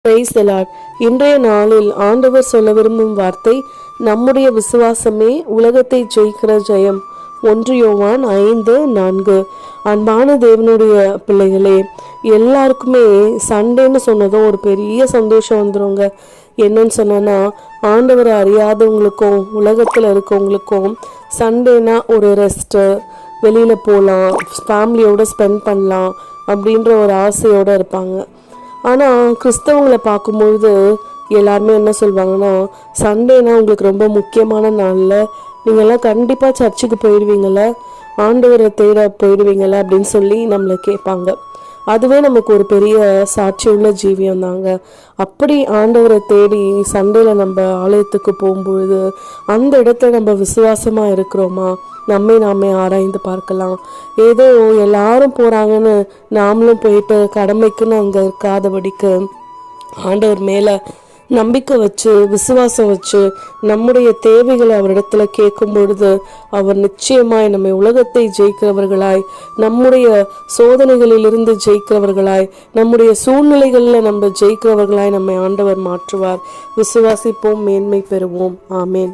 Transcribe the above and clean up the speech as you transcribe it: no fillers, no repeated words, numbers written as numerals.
Praise the Lord. இன்றைய நாளில் ஆண்டவர் சொல்ல விரும்பும் வார்த்தை, நம்முடைய விசுவாசமே உலகத்தை ஜெயிக்கிற ஜெயம். 1 யோவான் 5:4. அன்பான தேவனுடைய பிள்ளைகளே, எல்லாருக்குமே சண்டேன்னு சொன்னதும் ஒரு பெரிய சந்தோஷம் வந்துருங்க. என்னன்னு சொன்னா, ஆண்டவரை அறியாதவங்களுக்கும் உலகத்தில் இருக்கவங்களுக்கும் சண்டேனா ஒரு ரெஸ்ட்டு, வெளியில் போகலாம், ஃபேமிலியோடு ஸ்பெண்ட் பண்ணலாம் அப்படின்ற ஒரு ஆசையோடு இருப்பாங்க. ஆனால் கிறிஸ்தவங்களை பார்க்கும்பொழுது எல்லாருமே என்ன சொல்லுவாங்கன்னா, சண்டேனா உங்களுக்கு ரொம்ப முக்கியமான நாளில் நீங்கள்லாம் கண்டிப்பாக சர்ச்சுக்கு போயிடுவீங்கள, ஆண்டவரை தேட போயிடுவீங்கள அப்படின்னு சொல்லி நம்மளை கேட்பாங்க. அதுவே நமக்கு ஒரு பெரிய சாட்சி உள்ள ஜீவியம் தாங்க. அப்படி ஆண்டவரை தேடி சண்டேல நம்ம ஆலயத்துக்கு போகும்பொழுது அந்த இடத்துல நம்ம விசுவாசமாக இருக்கிறோமா, நாமே ஆராய்ந்து பார்க்கலாம். ஏதோ எல்லாரும் போகிறாங்கன்னு நாமளும் போயிட்டு கடமைக்குன்னு அங்கே இருக்காதபடிக்கு ஆண்டவர் மேலே நம்பிக்கை வச்சு விசுவாசம் வச்சு நம்முடைய தேவைகளை அவரிடத்துல கேட்கும் பொழுது அவர் நிச்சயமாய் நம்மை உலகத்தை ஜெயிக்கிறவர்களாய், நம்முடைய சோதனைகளிலிருந்து ஜெயிக்கிறவர்களாய், நம்முடைய சூழ்நிலைகளில் நம்ம ஜெயிக்கிறவர்களாய் நம்மை ஆண்டவர் மாற்றுவார். விசுவாசிப்போம், மேன்மை பெறுவோம். ஆமேன்.